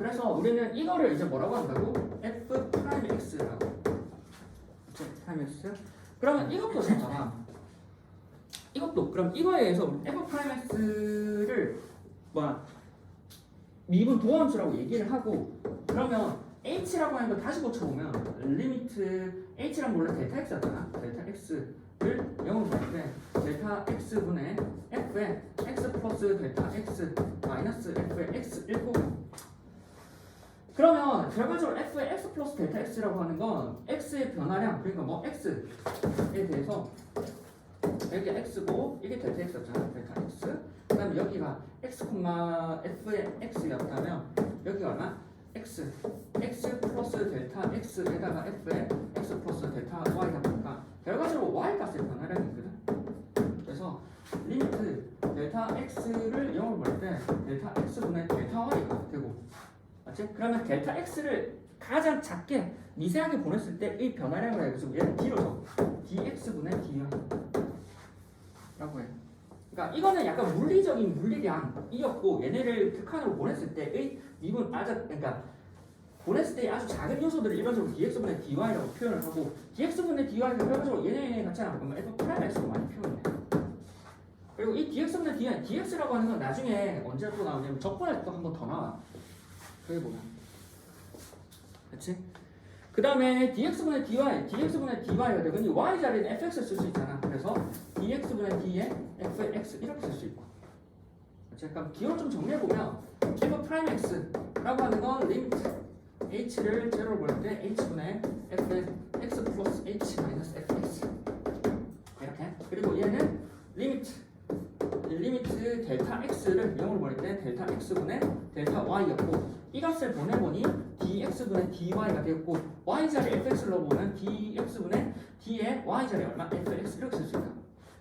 그래서 우리는 이거를 이제 뭐라고 한다고? f 프라임 x라고. 프라임 x. 그러면 이것도 되잖아. 이것도 그럼 이거에 의해서 f 프라임 x를 미분 도함수라고 얘기를 하고, 그러면 h라고 하는 거 다시 고쳐보면 리미트 h란 원래 델타 x였잖아. 델타 x를 0으로 보는데 델타 x분의 f의 x 플러스 델타 x 마이너스 f의 x 1고, 그러면 결과적으로 f의 x 플러스 델타 x라고 하는 건 x의 변화량, 그러니까 뭐 x에 대해서 여기가 x고 이게 델타 x였잖아. 델타 x. 그 다음에 여기가 x, f의 x였다면 여기가 얼마? x 플러스 델타 x에다가 f의 x 플러스 델타 y다 보니까 결과적으로 y 값의 변화량이거든. 그래서 리미트 델타 x를 0으로 볼 때 델타 x분의 델타 y가 되고, 맞지? 그러면 델타 x를 가장 작게 미세하게 보냈을 때 이 변화량을 해가지고 얘를 d로 적어. dx분의 dy 라고 해. 그러니까 이거는 약간 물리적인 물리량이었고, 얘네를 극한으로 보냈을 때의 미분 그러니까 보냈을 때 아주 작은 요소들을 일반적으로 dx분의 dy라고 표현을 하고, dx분의 dy가 결과적으로 얘네 같잖아. 그러면 f 프라임 x로 많이 표현해. 그리고 이 dx분의 dx라고 하는 건 나중에 언제 또 나오냐면 적분할 때 또 한 번 더 나와. 그게 보면, 그렇지? 그 다음에 dx분의 dy가 되고, 이 y 자리에 fx를 쓸 수 있잖아. 그래서 dx분의 d에 f의 x 이렇게 쓸 수 있고. 그럼 기호를 좀 정리해보면 f 프라임 x라고 하는 건 리미트 h를 제로로 볼 때 h분의 f의 x 플러스 h 마이너스 fx 이렇게. 그리고 얘는 리미트 델타 x를 0으로 볼 때 델타 x분의 델타 y였고, 이 값을 보내보니 dx분의 dy가 되었고, y자리 fx를 넣어보면 dx분의 d의 y자리 얼마? fx 이렇게 쓸 수 있다.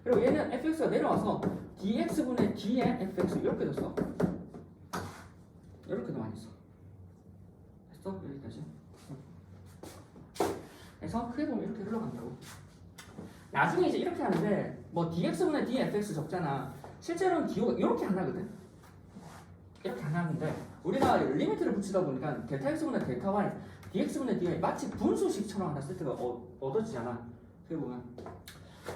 그리고 얘는 fx가 내려와서 dx분의 d의 fx 이렇게 됐어. 이렇게도 많이 써. 됐어? 여기까지. 그래서 크게 보면 이렇게 흘러간다고. 나중에 이제 이렇게 하는데 뭐 dx분의 d fx 적잖아. 실제로는 기호가 이렇게 안 나거든. 이렇게 안 나는데 우리가 리미트를 붙이다 보니까 델타 x분의 델타 y, dx분의 dy 마치 분수식처럼 하나 세트가 얻어지잖아. 그게 보면.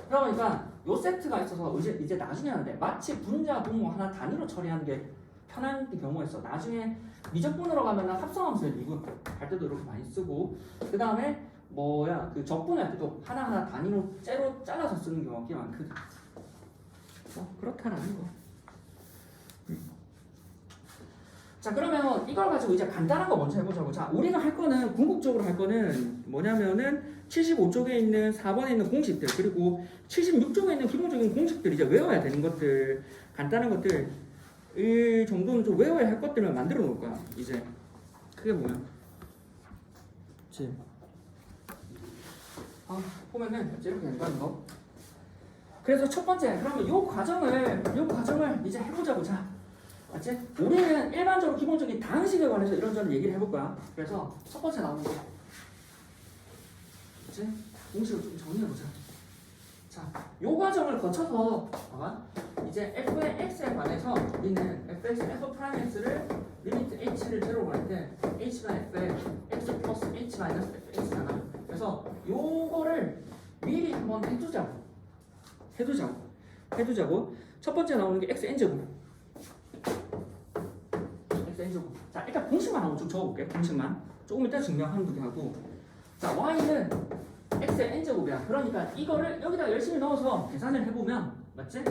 그러니까 요 세트가 있어서 이제 나중에 하는데 마치 분자 분모 하나 단위로 처리하는 게 편한 경우가 있어. 나중에 미적분으로 가면 합성함수의 미분 할 때도 이렇게 많이 쓰고, 그 다음에 그 적분할 때도 하나하나 단위로 째로 잘라서 쓰는 경우가 꽤 많거든. 그렇다라는 거. 자, 그러면 이걸 가지고 이제 간단한 거 먼저 해보자고. 자, 우리가 할 거는 궁극적으로 할 거는 뭐냐면은 75쪽에 있는 4번에 있는 공식들, 그리고 76쪽에 있는 기본적인 공식들 이제 외워야 되는 것들, 간단한 것들 이 정도는 좀 외워야 할 것들만 만들어 놓을 거야. 이제 크게 보면, 그렇지? 보면은 이제 이렇게 된다는 거. 그래서 첫 번째, 그러면 요 과정을 이제 해보자고. 자, 맞지? 우리는 일반적으로 기본적인 다항식에 관해서 이런저런 얘기를 해볼 거야. 그래서 첫 번째 나오는 거, 맞지? 공식을 좀 정리해보자. 자, 요 과정을 거쳐서 봐봐. 이제 f의 x에 관해서 우리는 f 프라임 x를 리미트 h를 제로로 할 때 h는 f의 x 플러스 h 마이너스 fx잖아. 그래서 요거를 미리 한번 해두자고. 첫 번째 나오는 게 xn제곱. 자, 일단 공식만 한번 좀 적어볼게. 공식만 조금 이따 증명하는 거긴 하고. 자, y는 x의 n제곱이야. 그러니까 이거를 여기다 열심히 넣어서 계산을 해보면, 맞지?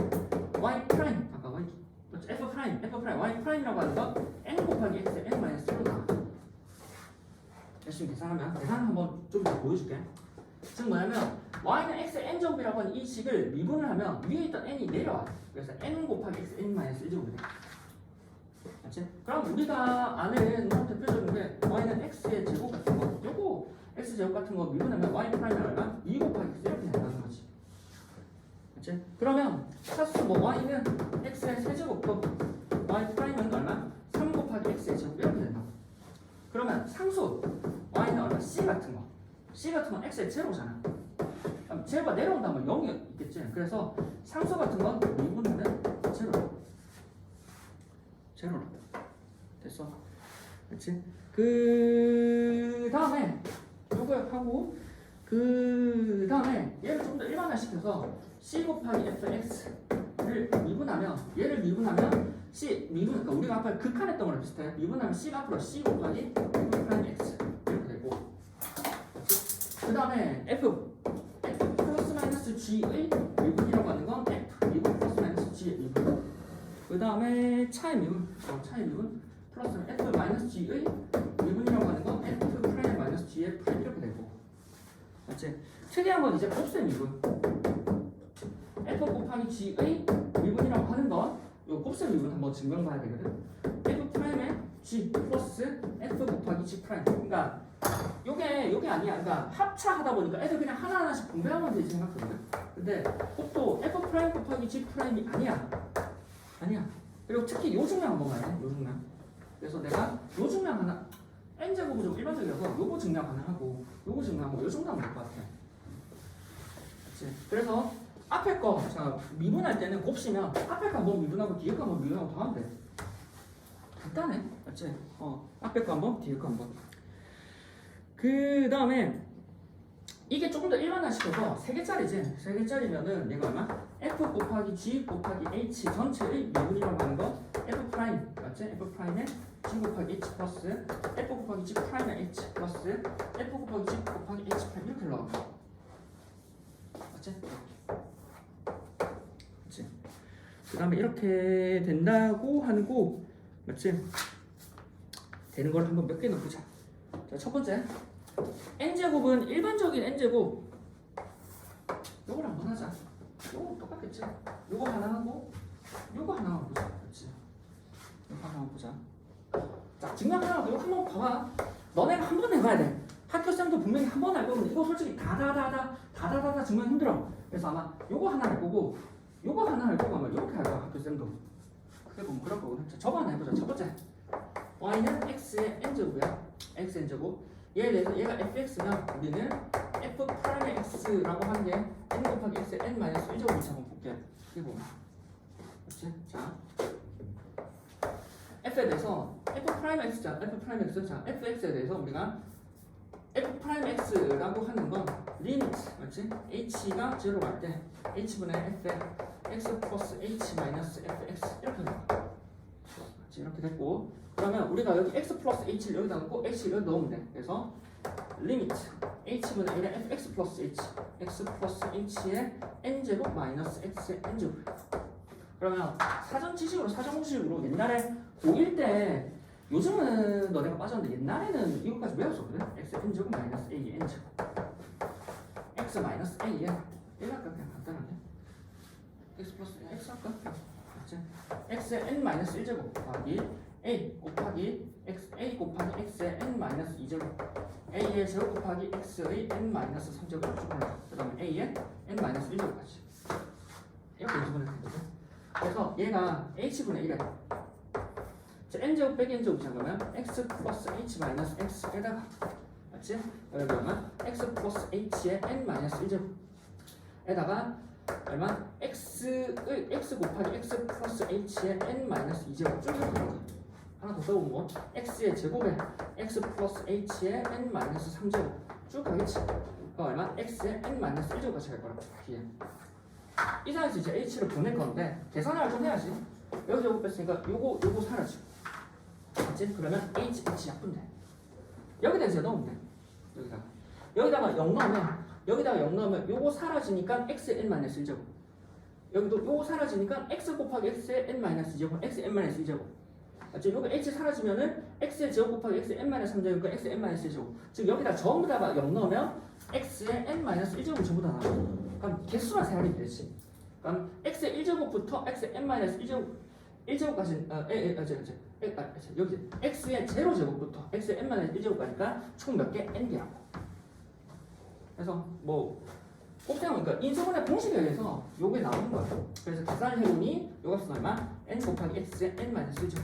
y 프라임, 아까 y, 맞지? f 프라임, y 프라임이라고 하는 건 n 곱하기 x의 n 마이너스 1로 나와. 열심히 계산하면, 계산을 한번 좀 더 보여줄게. 즉 뭐냐면 y는 x의 n제곱이라고 하는 이 식을 미분을 하면 위에 있던 n이 내려와. 그래서 n 곱하기 x n 마이너스 1제곱이 돼. 맞지? 그럼 우리가 아는 대표적인 게 y는 x의 제곱 같은 거, 요거 x 제곱 같은 거 미분하면 y 프라임이 얼마? 2 곱하기 x 이렇게 된다는 거지. 맞지? 그러면 차수 y는 x의 세제곱 곱하기 y 프라임은 얼마? 3 곱하기 x의 제곱 이렇게 된다. 그러면 상수 y는 얼마? c 같은 거 건 x의 제로잖아. 그럼 제로가 내려온다면 0이 있겠지. 그래서 상수 같은 건 미분하면 제로라. 됐어. 그렇지? 그 다음에 요거 하고 그 다음에 얘를 좀 더 일반화시켜서 c 곱하기 fx를 미분하면 얘를 미분하면 c 미분 그러니까 우리가 아까 극한했던 거랑 비슷해. 미분하면 c가 앞으로 c 곱하기 프라임 x 이렇게 되고 그 다음에 f 플러스 마이너스 g의 미분이라고 하는 건 f 미분 플러스 마이너스 g의 미분 그 다음에 차의 미분 플러스 f 마이너스 g의 미분이라고 하는 건 f 프라임 마이너스 g의 프라임 이렇게 되고 맞지? 최대한 건 이제 곱셈 미분 f 곱하기 g의 미분이라고 하는 건 요 곱셈 미분 한번 증명봐야 되거든. f 프라임의 g 플러스 f 곱하기 g 프라임. 그러니까 요게 아니야. 그러니까 합차하다 보니까 애들 그냥 하나하나씩 분배하면 되지 생각하거든. 근데 곱도 f 프라임 곱하기 g 프라임이 아니야. 그리고 특히 요 증명 한번 봐야 돼. 요 증명. 그래서 내가 요 증명 하나 n제곱은 좀 일반적이어서 요거 증명 하나 하고 요거 증명하고 요 정도 하면 될 것 같아. 그치? 그래서 앞에 거, 자, 미분할 때는 곱시면 앞에 거 한번 미분하고 뒤에 거 한번 미분하고 더 하면 돼. 간단해. 맞지? 앞에 거 한번, 뒤에 거 한번. 그 다음에 이게 조금 더 일반화시켜서 3개짜리지. 3개짜리면은 얘가 얼마? f 곱하기 g 곱하기 h 전체의 미분이라고 하는 거 f 프라임, 맞지? f 프라임에 g 곱하기 h 플러스 f 곱하기 g 프라임에 h 플러스 f 곱하기 g 곱하기 h 프라임 이렇게 올라가. 맞지? 그 다음에 이렇게 된다고 하고 맞지? 되는 걸 한번 몇 개 넣어보자. 자, 첫 번째 n제곱은 일반적인 n제곱 요걸 한번 하자. 요거 똑같겠지? 요거 하나 하고 요거 하나 한번 보자. 그렇지? 요거 하나 한번 보자. 자, 증명 하나 하고 요거 한번 봐봐. 너네가 한 번 해봐야 돼. 학교생도 분명히 한 번 할 거면 이거 솔직히 다다다다 증명 힘들어. 그래서 아마 요거 하나 할 거고 요거 하나 할 거고 아마 이렇게 할 거야. 학교생도 크게 보면 그럴 거거든. 자, 저거 하나 해보자. 첫 번째 y는 x의 n제곱이야. x n제곱 얘에 대해서 얘가 fx면 우리는 f 프라임 x라고 하는 게 n 곱하기 x의 n 마이너스 1제곱을 한번 볼게. 크게 보면 그렇지? 자 f에 대해서 f 프라임 x자 f 프라임 x 자 fx에 대해서 우리가 f 프라임 x라고 하는 건 리미트 맞지? h가 0로 갈 때 h분의 f의 x 플러스 h 마이너스 fx 이렇게 나와. 맞지? 이렇게 됐고 그러면 우리가 여기 x 플러스 h를 여기다 넣고 h를 여기 넣으면 돼. 그래서 리미트 h분의 1의 fx 플러스 h x 플러스 h의 n제곱 마이너스 x의 n제곱. 그러면 사전 지식으로 사전 공식으로 옛날에 고1 때 요즘은 너네가 빠졌는데 옛날에는 이것까지 외웠었거든. x n제곱 마이너스 a의 n제곱 x 마이너스 a의 1 할까? 그냥 간단한데 x 플러스 x 할까? 맞지? x의 n 마이너스 1제곱 곱하기 a 곱하기 x a 곱하기 x의 n 마이너스 2제곱 a의 제곱 곱하기 x의 n 마이너스 3제곱을 쭉 올라가. 그 다음에 a의 n 마이너스 1제곱까지 이렇게 연습을 했거든. 그래서 얘가 h분의 1에 자, n제곱 빼기 n제곱이잖아. 그러면 x 플러스 h 마이너스 x에다가 맞지? 그러면 x 플러스 h의 n 마이너스 1제곱에다가 얼마? x 곱하기 x 플러스 h의 n 마이너스 2제곱 쭉 이렇게 나오죠. 하나 더 써보면 뭐? x의 제곱에 x 플러스 h의 n 마이너스 3제곱 쭉 가겠지. 그럼 얼마? x의 n 마이너스 1제곱 같이 갈 거라. 뒤에 이 상황에서 이제 h를 보낼 건데 계산을 좀 해야지. 여기서 요거 뺐으니까 요거 사라지고 맞지? 그러면 h 약분돼. 여기다 이제 넣으면 돼. 여기다가 0 넣으면 요거 사라지니까 x의 n 마이너스 1제곱. 여기도 요거 사라지니까 x 곱하기 x의 n 마이너스 2제곱 x의 n 마이너스 2제곱. 맞지? 여기 h 사라지면은 x의 제곱 곱하기 x의 n 마이너스 3제곱과 x의 n 마이너스 1제곱. 즉 여기다 전부 다 0 넣으면 x의 n 마이너스 1제곱이 전부 다 나와. 그럼 개수만 생각이 되지. 그럼 x의 1제곱부터 x의 n 마이너스 1제곱까지 여기 x의 0제곱부터 x의 n 마이너스 1제곱까지니까 총 몇 개? n개라고. 그래서 뭐 곱셈은 그러니까 인수분해 공식에 의해서 요게 나오는 거야. 그래서 계산을 해보니 요 값은 얼마? n 곱하기 x의 n 마이너스 1제곱.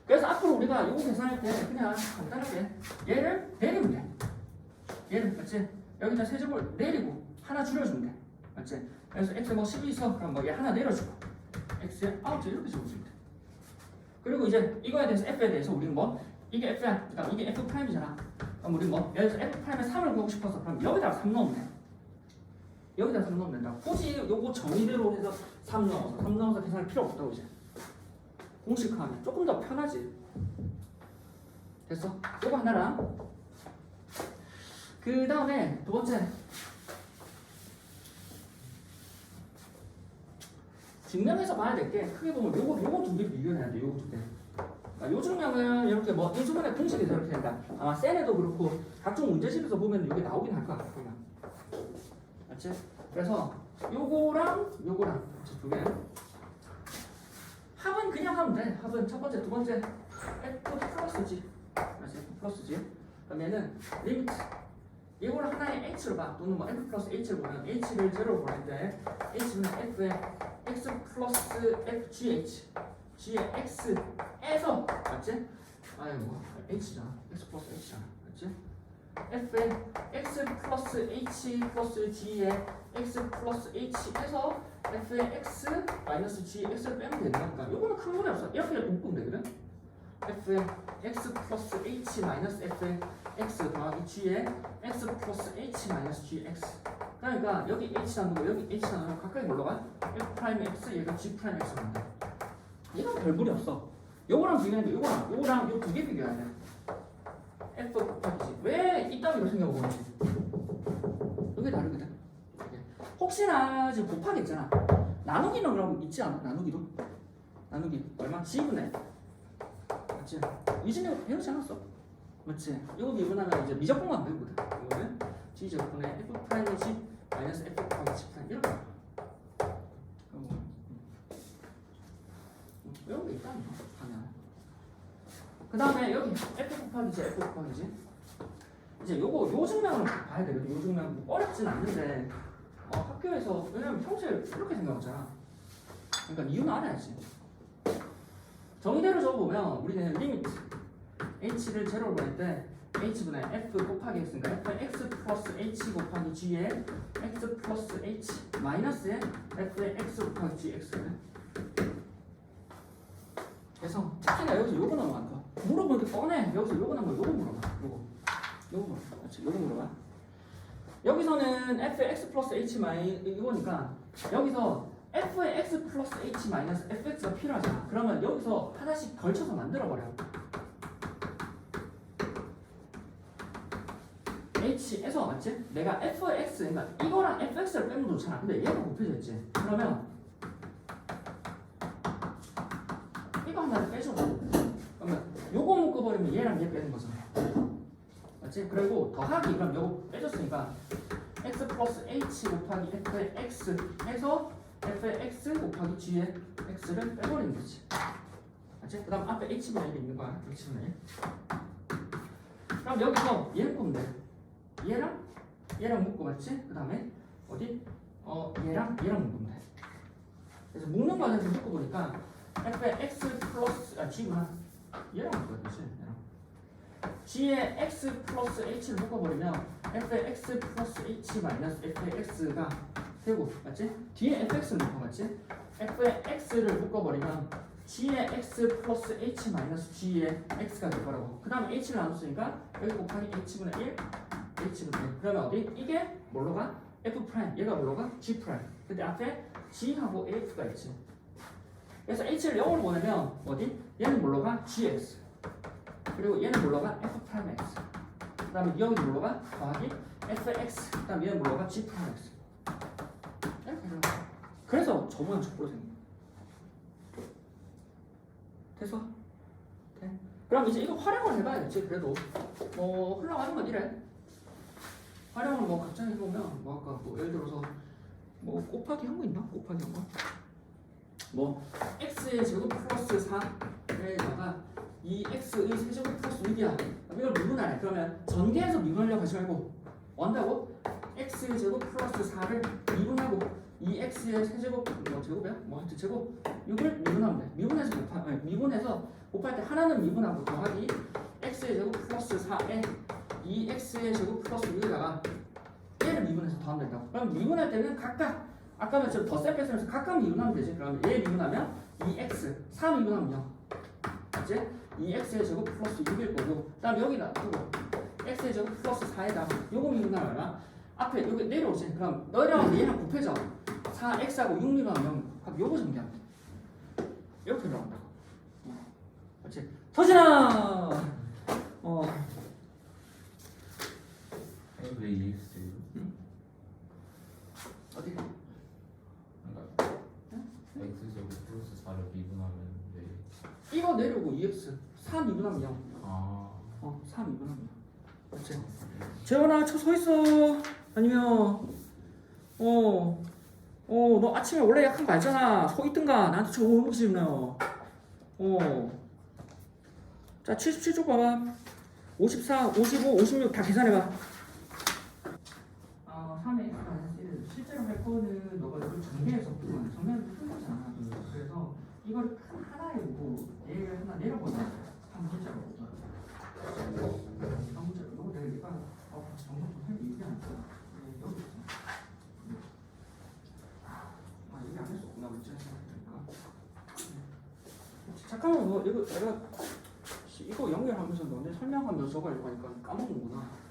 그래서 앞으로 우리가 요거 계산할 때 그냥 간단하게 얘를 내리면 돼. 얘를 맞지? 여기다 세제곱을 내리고 하나 줄여주면 돼. 맞지? 그래서 x 뭐 10이 있어. 그럼 뭐 얘 하나 내려주고 x에 9제 이렇게 적어주면 돼. 그리고 이제 이거에 대해서 f에 대해서 우리는 뭐 이게 f야, 그러니까 이게 f 프라임이잖아. 그럼 우리 뭐 예를 들어서 f 프라임에 3을 구하고 싶어서 그럼 여기다가 3 넣으면 돼. 여기다 3 넣으면 된다. 굳이 요거 정의대로 해서 3 넣어서 계산할 필요 없다고 이제. 공식화하면 조금 더 편하지. 됐어? 요거 하나랑 그 다음에 두 번째 증명해서 봐야 될 게 크게 보면 요거 두 개 비교해야 돼. 요거 두 개. 요 증명은 이렇게 뭐 요즘에 공식이 저렇게 된다. 아마 셀에도 그렇고 각종 문제집에서 보면 이게 나오긴 할 거야. 그냥. 맞지? 그래서 요거랑 두 개. 합은 그냥 하면 돼. 합은 첫 번째, 두 번째 F 플러스지. 맞지? F 플러스지. 그럼 얘는 리미트. 이걸 하나의 H로 봐. 또는 뭐 F 플러스 H를 보면 H를 제로로 보낼 때 H는 F의 X 플러스 FGH G의 X에서 맞지? 아이고 H잖아. X 플러스 H잖아. 맞지? F의 X 플러스 H 플러스 G의 X 플러스 H에서 F의 X 마이너스 G의 X를 빼면 되는 거니까 이거는 큰 문제 없어. 이렇게 묶으면 되거든. F의 X 플러스 H 마이너스 F의 X 더하기 G의 X 플러스 H 마이너스 Gx. 그러니까 여기 H 나누고 여기 H 나누면 각각이 뭘로 가? F 프라임 X 얘가 G 프라임 X로 간다. 이건 별 무리 없어. 요거랑 비교하면 요거랑 요 두 개 비교해야 돼. F 곱하기 왜 이따위로 생겨보는지 이게 다르거든. 혹시나 지금 곱하기 있잖아. 나누기는 그럼 있지 않아? 나누기 얼마? G분의 맞지? 이진이 배우지 않았어? 맞지? 이거 미분하면 이제 미적분만 배우거든. 이거는 G제곱분의 F 프라임의 G 마이너스 F 곱하기 G 프라임 이렇게 이런 게 있다 하면 그 다음에 여기 F 곱하기 G F 곱하기 G 이제 요 증명을 봐야 되거든. 요 증명 어렵진 않는데 학교에서 왜냐면 평소에 이렇게 생각하잖아. 그러니까 이유는 알아야지. 정의대로 적어보면 우리는 리미트 h를 제로로 보낼 때 h분의 f 곱하기 x니까 f의 x 플러스 h 곱하기 g의 x 플러스 h 마이너스의 f의 x 곱하기 gx. 그래서 특히나 여기서 요거 넘어간다. 물어보니까 뻔해. 여기서 요거 넘어가. 요거 물어봐. 요거 맞지? 요거 물어봐. 여기서는 f의 x 플러스 h 이거니까 여기서 f의 x 플러스 h 마이너스 fx가 필요하잖아. 그러면 여기서 하나씩 걸쳐서 만들어버려. h에서 맞지? 내가 fx 그러니까 이거랑 fx를 빼면 좋잖아. 근데 얘가 곱해져 있지. 그러면 이거 하나를 빼줘. 그러면 요거 묶어버리면 얘랑 얘 빼는 거잖아. 맞지? 그리고 더하기 그럼 요거 빼줬으니까 x 플러스 h 곱하기 f의 x 해서 f의 x 곱하기 g의 x를 빼버리는 거지. 맞지? 그 다음 앞에 h분의 1이 있는 거야. h분의 1. 그럼 여기서 얘 묶으면 돼. 얘랑 묶고 맞지? 그 다음에 어디? 얘랑 묶으면 돼. 그래서 묶는 과정에서 묶어보니까 f의 x 플러스 g구나. 얘랑 묶어야 되지. 얘랑. g의 x 플러스 h를 묶어버리면 f의 x 플러스 h 마이너스 f의 x가 되고 맞지? 뒤에 fx는 묶어 맞지? f의 x를 묶어버리면 g의 x 플러스 h 마이너스 g의 x가 될 거라고. 그 다음에 h를 나눴으니까 여기 곱하기 h분의 1 h분의 1. 그러면 어디? 이게 뭘로 가? f 프라임. 얘가 뭘로 가? g 프라임. 근데 앞에 g하고 af가 있지. 그래서 h를 0으로 보내면 어디? 얘는 뭘로 가? gx. 그리고 얘는 뭘로 가? f 프라임 x. 그 다음에 여기 뭘로 가? 더하기 fx. 그 다음에 얘는 뭘로 가? g 프라임 x. 그래서 저 모양 저꼴로 생긴 거야. 됐어? 돼? 그럼 이제 이거 활용을 해봐야겠지. 그래도 흘러가는 건 이래. 활용을 뭐 갑자기 해보면 뭐 아까 뭐 예를 들어서 뭐 곱하기 한 거 있나? 곱하기 한 거? 뭐 x의 제곱 플러스 4에다가 이 x의 세제곱 플러스 6이야. 이걸 미분하래. 그러면 전개해서 미분하려고 하지 말고 뭐 한다고? x의 제곱 플러스 4를 미분하고 이 x의 세제곱 뭐 제곱이야? 뭐 하여튼 제곱 6을 미분하면 돼. 미분해서 곱할 때 하나는 미분하고 더하기 x의 제곱 플러스 4에 이 x의 제곱 플러스 6에다가 얘를 미분해서 더하면 된다고. 그럼 미분할 때는 각각 아까 말처럼 덧셈 뺄셈에서 각각 미분하면 되지. 그러면 얘 미분하면 이 x 4 미분하면 0 맞지? 2x의 제곱 플러스 6일 거고 그 다음에 여기다 두고 x의 제곱 플러스 4에다가 요거 미분하면 얼마? 앞에 여기 내려오지. 그럼 너희랑 얘랑 곱해져. 4x하고 6 미분하면 그럼 요거 정리하면 돼. 이렇게 들어간다고. 그렇지? 서진아! 왜 EX예요? 어디? 그러니까 X제곱 플러스 4를 미분하면 왜? 이거 내려오고 2x 4 미분하면 0. 아 4 미분하면 0. 그렇지? 재원아 저 서있어. 아니면 너 아침에 원래 약한 거 알잖아. 서 있든가 나한테 저 오무시네요. 자 77쪽 봐봐. 54, 55, 56 다 계산해봐. 3의 x-1 실제로 할 거는 너가 이걸 정리해서 정리해서 푼 거잖아. 그래서 이걸 큰 하나에 보고 얘를 하나 내려보자. 한 문제로 한 문제로 이거 내가 얘가 정말 좀 할게 이게 아니라 여기 있어. 이게 안 했었구나 문제에서. 잠깐만 너 이거 내가 이거 연결하면서 너네 설명하면서 적으려고 하니까 까먹는구나.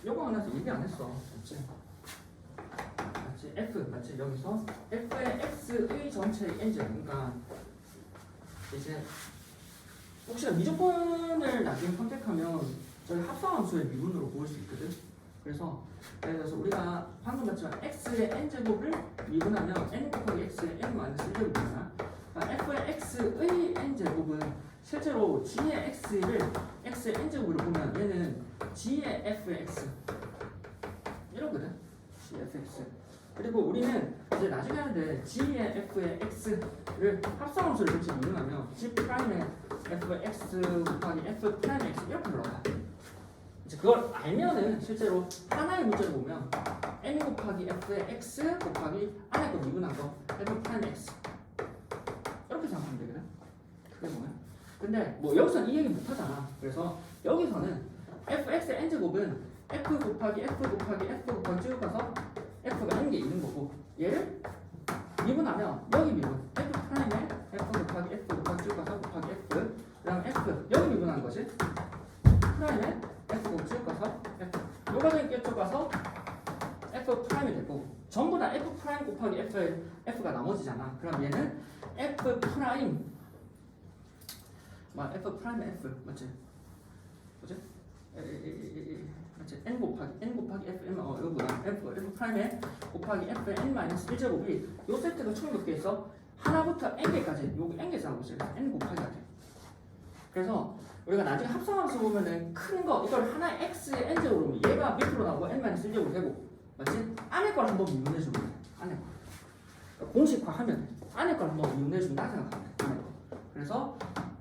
요거 하나서 얘기 안 했어. 맞지? 맞지? F 맞지? 여기서 F의 X의 전체의 n제 그러니까 이제 혹시나 미적분을 나중에 선택하면 저희 합성함수의 미분으로 보일 수 있거든. 그래서 우리가 방금 봤지만 X의 n제곱을 미분하면 n 곱하기 X의 n 마이너스 1제곱이잖아. F의 X의 n제곱은 실제로 G의 X를 X의 n제곱으로 보면 얘는 G의 F의 X 이러거든. G의 Fx. 그리고 우리는 이제 나중에 하는데 G의 F의 X를 합성함수를 같이 미분하면 G 프라임의 F의 X 곱하기 F 프라임의 X 이렇게 올라가. 이제 그걸 알면은 실제로 하나의 문제를 보면 n 곱하기 F의 X 곱하기 안에 거 미분한 거 F 프라임의 X 이렇게 생각하면 되거든. 그게 뭐야? 근데 뭐 여기서는 이 얘기 못 하잖아. 그래서 여기서는 fx의 n제곱은 f 곱하기 f 곱하기 f 곱하기 쭉 가서 f가 n개 있는 거고 얘를 미분하면 여기 미분 f 프라임에 f 곱하기 f 곱하기 쭉 가서 곱하기 f 그 다음에 f 여기 미분하는 거지. 프라임에 f 곱하기 쭉 가서 f 요가 되게 쭉 가서 f 프라임이 되고 전부 다 f 프라임 곱하기 f가 나머지잖아. 그럼 얘는 f 프라임 f 프라임 f 맞지? 뭐지? 맞지? n 곱하기 f m 이거보다 f 프라임에 곱하기 f n 마이너스 1제곱이 요 세트가 총 몇 개 있어? 하나부터 n 개까지 요거 n 개 쌓고 있어요. n 곱하기가 돼. 그래서 우리가 나중에 합성함수 보면은 큰 거 이걸 하나의 x의 n제곱으로 얘가 밑으로 나오고 n 마이너스 1제곱 되고 맞지? 안에 걸 한번 미분해 주면 돼. 안에 거 그러니까 공식화하면 안에 걸 한번 미분해 준다 생각하면 돼. 안에 거. 그래서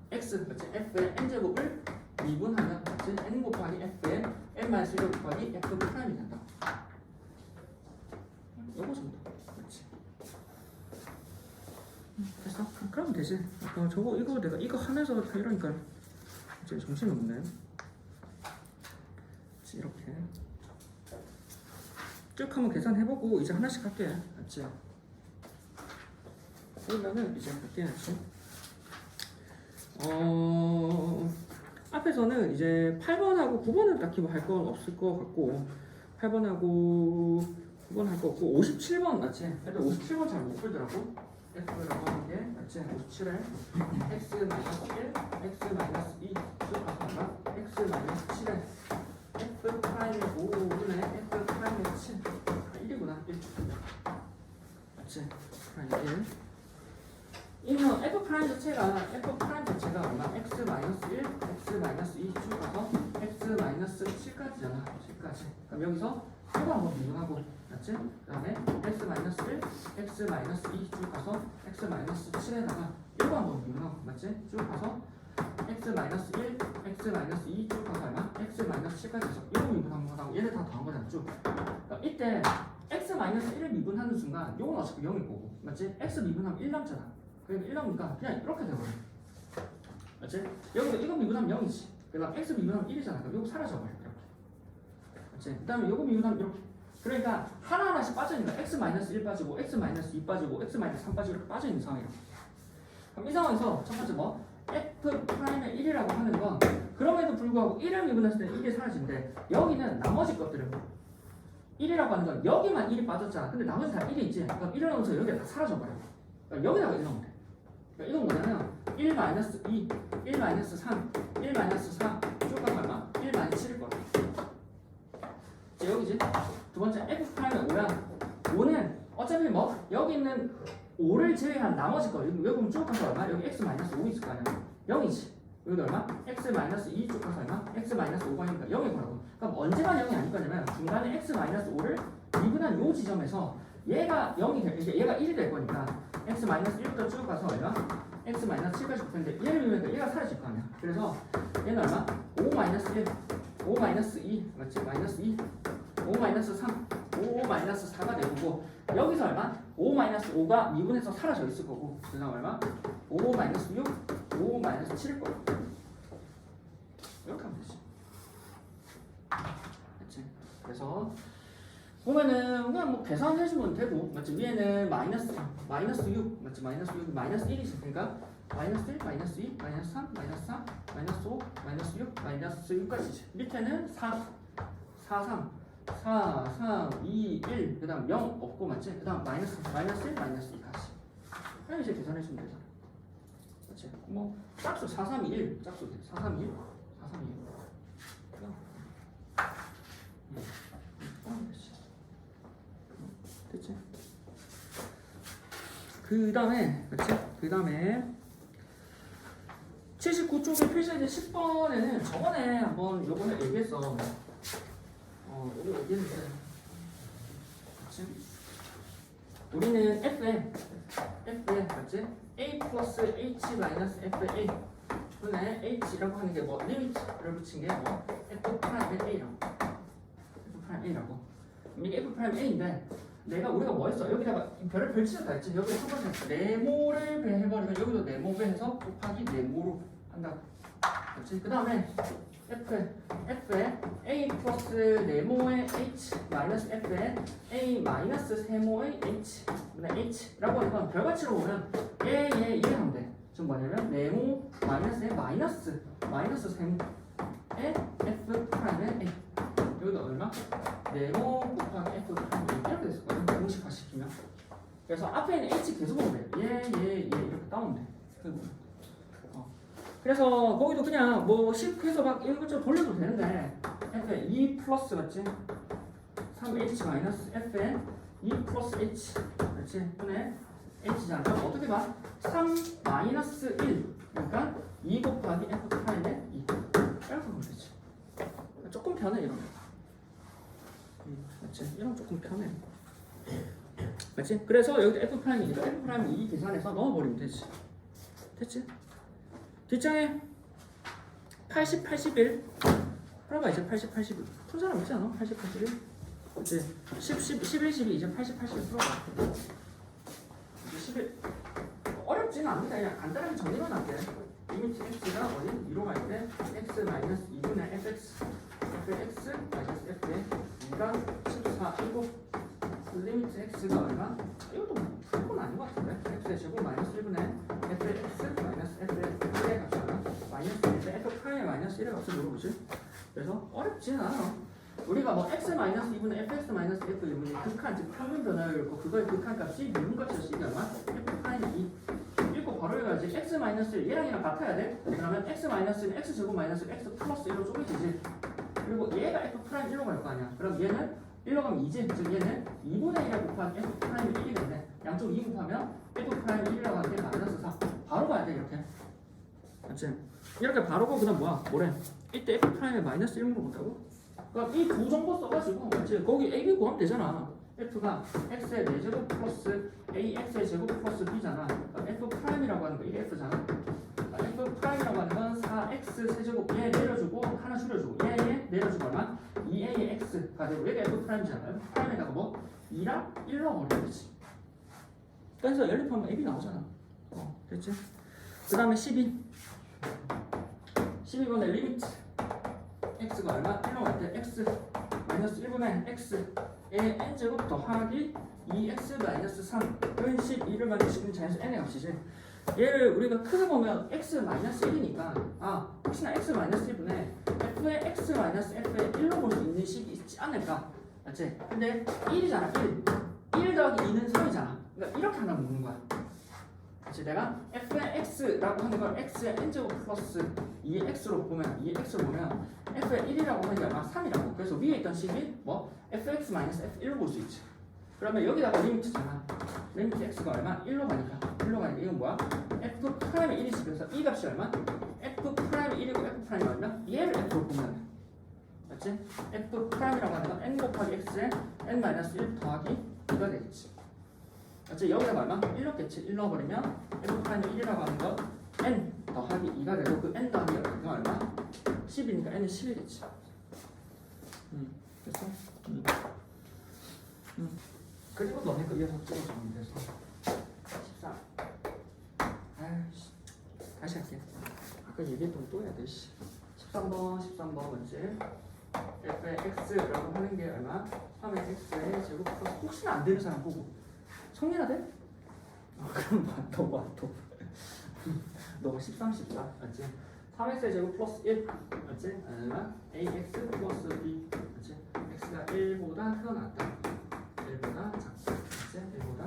x 맞지? f의 n제곱을 미분하면 맞지? n 곱하기 f의 n-1제곱 곱하기 f 프라임이 된다. 요거 정도. 그렇지. 됐어? 그러면 되지. 저거 이거 내가 이거 하면서 다 이러니까 이제 정신이 없네. 이렇게 쭉 한번 계산해보고 이제 하나씩 할게. 맞지? 그러면은 이제 할게. 맞지? 앞에서는 이제 8번하고 9번은 딱히 뭐 할 건 없을 것 같고 8번하고 9번 할 거 없고 57번 맞지? 애들 57번 잘 못 풀더라고. F라고 하는 게 맞지? 57에 X-1, X-2 쭉 가서 X-7에 F 프라임의 5분의 F 프라임의 7 1이구나 1쭉 맞지? 프라임 1 이면 f 프라임 자체가 얼마? x 마이너스 1, x 마이너스 2 쭉 가서 x 마이너스 7까지잖아. 7까지. 그럼 여기서 이거 한번 미분하고, 맞지? 그다음에 x 마이너스 1, x 마이너스 2 쭉 가서 x 마이너스 7에다가 이거 한번 미분하고, 맞지? 쭉 가서 x 마이너스 1, x 마이너스 2 쭉 가서 얼마? x 마이너스 7까지 해서 이거 미분한 거하고 얘네 다 더한 거잖아. 쭉. 그러니까 이때 x 마이너스 1을 미분하는 순간 이건 어차피 0일 거고, 맞지? x 미분하면 1 남잖아. 그러니까 1 나오니까 그냥 이렇게 돼버려. 맞지? 여기서 이거 미분하면 0이지. 그 다음 x 미분하면 1이잖아. 그럼 이거 사라져버려. 이렇게. 맞지? 그 다음에 이거 미분하면 이렇게. 그러니까 하나하나씩 빠져있는 거야. x-1 빠지고 x-2 빠지고 x-3 빠지고 이렇게 빠져있는 상황이야. 그럼 이 상황에서 첫 번째 뭐 f 프라임의 1이라고 하는 건 그럼에도 불구하고 1을 미분했을 때는 1이 사라지는데 여기는 나머지 것들은 1이라고 하는 건 여기만 1이 빠졌잖아. 근데 나머지 다 1이 있지. 그럼 1을 넣으면서 여기가 다 사라져버려. 그러니까 여기다가 1 넣으면 돼. 그러니까 이건 뭐냐면 1 마이너스 2, 1 마이너스 3, 1 마이너스 4 쭉 가면 얼마? 1 마이너스 7일 거야. 이제 여기지. 두 번째 f 프라임의 5야. 5는 어차피 뭐 여기 있는 5를 제외한 나머지 거 여기 보면 쭉 가서 얼마? 여기 x 마이너스 5 있을 거 아니야. 0이지. 여기도 얼마? x 마이너스 2 쭉 가서 얼마? x 마이너스 5가 있으니까 0일 거라고. 그럼 언제만 0이 아닐 거냐면 중간에 x 마이너스 5를 미분한 요 지점에서 얘가 0이 될, 얘가 1이 될 거니까 x 마이너스 1부터 쭉 가서 얼마? x 마이너스 7까지 곱했는데 얘를 미분하니까 얘가 사라질 거 아니야. 그래서 얘는 얼마? 5 마이너스 1, 5 마이너스 2, 맞지? 마이너스 2, 5 마이너스 3, 5 마이너스 4가 되고 여기서 얼마? 5 마이너스 5가 미분해서 사라져 있을 거고 그 다음 얼마? 5 마이너스 6, 5 마이너스 7일 거고 이렇게 하면 되지. 그치? 그래서 보면은 그냥 뭐 계산해주면 되고 맞지? 위에는 마이너스 6 맞지? 마이너스 6 마이너스 1이 있으니까 마이너스 1, 마이너스 2, 마이너스 3, 마이너스 4, 마이너스 5, 마이너스 6, 마이너스 6까지지. 밑에는 4, 3, 2, 1, 그 다음 0 없고 맞지? 그 다음 마이너스 1, 마이너스 2까지. 그럼 이제 계산해주면 되잖아. 그치? 뭐 짝수 4, 3, 2, 1 짝수 4, 3, 2, 1 4, 3, 2, 1 됐지? 그 다음에 그치? 그 다음에 79쪽에 표시된 10번에는 저번에 한번 요번에 얘기했어. 요거 얘기했는데 그치? 우리는 F에 맞지? A 플러스 H 마이너스 FA 분의 H라고 하는 게 뭐 리미트를 붙인 게 뭐 F 프라임 A라고 이게 F 프라임 A인데 우리가 뭐 했어? 여기다가 별을 별치는 다 했지. 여기 한 번에 네모를 배해버리면 여기도 네모 배해서 곱하기 네모로 한다. 그렇지? 그 다음에 F에 A 플러스 네모의 H 마이너스 F에 A 마이너스 세모의 H 분의 H라고 하니까 별가치로 보면 얘 하면 돼. 지금 뭐냐면 네모 마이너스의 마이너스 세모의 F 프라임의 A 여기도 얼마? 네모 곱하기 F 프라임 이렇게 됐을 거야. 공식화 시키면. 그래서 앞에 있는 H 계속 보면 돼. 얘 이렇게 따오면 돼. 그래서 거기도 그냥 뭐 식해서 막 이것저것 돌려도 되는데 F에 2 플러스 맞지? 3H 마이너스 F에 2 플러스 H 그렇지? 분의 H잖아. 그럼 어떻게 봐? 3 마이너스 1 그러니까 2 곱하기 F 프라임의 2 이렇게 보면 되지. 조금 편해 이런 거. 맞지? 이런 거 조금 편해. 맞지? 그래서 여기도 F 프라임이니까 F 프라임 2 계산해서 넣어버리면 되지. 됐지? 뒷장에 80, 81 풀어봐. 이제 80, 81 푼 사람 있지 않아? 80, 81 이제 11, 12 이제 80, 81 풀어봐. 이제 11 어렵지는 않는다. 그냥 간단하게 정리만 할게. 리미트 x가 어디? 2로 갈 때 x 마이너스 2분의 fx fx 마이너스 f의 2가 14이고 리미트 x가 얼마? 이것도 풀건 아닌 것 같은데 x의 제곱 마이너스 1분의 fx 마이너스 f의 1의 값이 얼마? 마이너스 1의 f 프라임의 마이너스 1의 값을 물어보지. 그래서 어렵지는 않아. 우리가 뭐 x 마이너스 2분의 fx 마이너스 f 이분이 극한 즉 평균 변화율이고 그거의 극한 값이 미분값이었어. 이게 얼마? f 프라임 2 읽고 바로 읽어야지. x 마이너스 1 얘랑 같아야 돼. 그러면 x 마이너스는 x 제곱 마이너스 x 플러스 1로 쪼개지지. 그리고 얘가 f 프라임 1로 갈 거 아니야. 그럼 얘는 1로 가면 2지. 즉 얘는 2분의 1에 곱하기 f 프라임 1이 되는데 양쪽 2 곱하면 f 프라임 1이라고 하는 게 마이너스 4. 바로 가야 돼 이렇게. 맞지? 이렇게 바로 가고 그다음 뭐래? 이때 f 프라임에 마이너스 1 물어본다고? 그럼 이 두 정보 써가지고 맞지? 거기 a, b 구하면 되잖아. f가 x의 4제곱 플러스 ax의 제곱 플러스 b잖아. 그럼 f 프라임이라고 하는 거 이게 f잖아. f 프라임이라고 하는 건 4x 세제곱 얘 내려주고 하나 줄여주고 얘 내려주고 얼마? 2a의 x가 되고 얘가 f 프라임이잖아. f 프라임에다가 뭐 2랑 1로 버리면 되지. 그래서 연립하면 ab 나오잖아. 됐지? 그 다음에 12번의 리미트 x가 얼마? 1로 갈 때 x 마이너스 1분의 x의 n제곱 더하기 2x 마이너스 3은 12를 만드시면 자연수 n의 값이지. 얘를 우리가 크게 보면 x-1이니까 혹시나 x-1분에 f의 x-f의 1로 볼 수 있는 식이 있지 않을까? 맞지? 근데 1이잖아 1 더하기 2는 3이잖아. 그러니까 이렇게 하나 묻는 거야. 그치? 내가 f의 x라고 하는 걸 x의 n제곱 플러스 2의 x로 보면 f의 1이라고 하는 게 아마 3이라고. 그래서 위에 있던 식이 뭐 fx-f1로 볼 수 있지. 그러면 여기다가 리미트잖아. 리미트 x가 얼마? 1로 가니까 이건 뭐야? f 프라임이 1이지. 그래서 이 값이 얼마? f 프라임이 1이고 f 프라임이 얼마? 얘를 f로 보면 돼. 맞지? f 프라임이라고 하는 건 n 곱하기 x에 n-1 더하기 2가 되겠지. 맞지? 여기다가 얼마? 1 넣겠지. 1 넣어버리면 f 프라임이 1이라고 하는 건 n 더하기 2가 되고 그 n 더하기 2가 얼마? 10이니까 n은 10이겠지. 됐어? 그리고 너네 그 이어서 찍어주면 돼서 14. 아이씨 다시 할게. 아까 얘기했던 또 해야 돼. 13번 맞지? f의 x라고 하는 게 얼마? 3의 x의 제곱 플러스 혹시나 안 되는 사람 보고 성민아 돼? 그럼 또 너가 13, 14 맞지? 3x의 제곱 플러스 1 맞지? 얼마? ax 플러스 b 맞지? x가 1보다 크거나 같다. 1보다 작고, 맞지? 1보다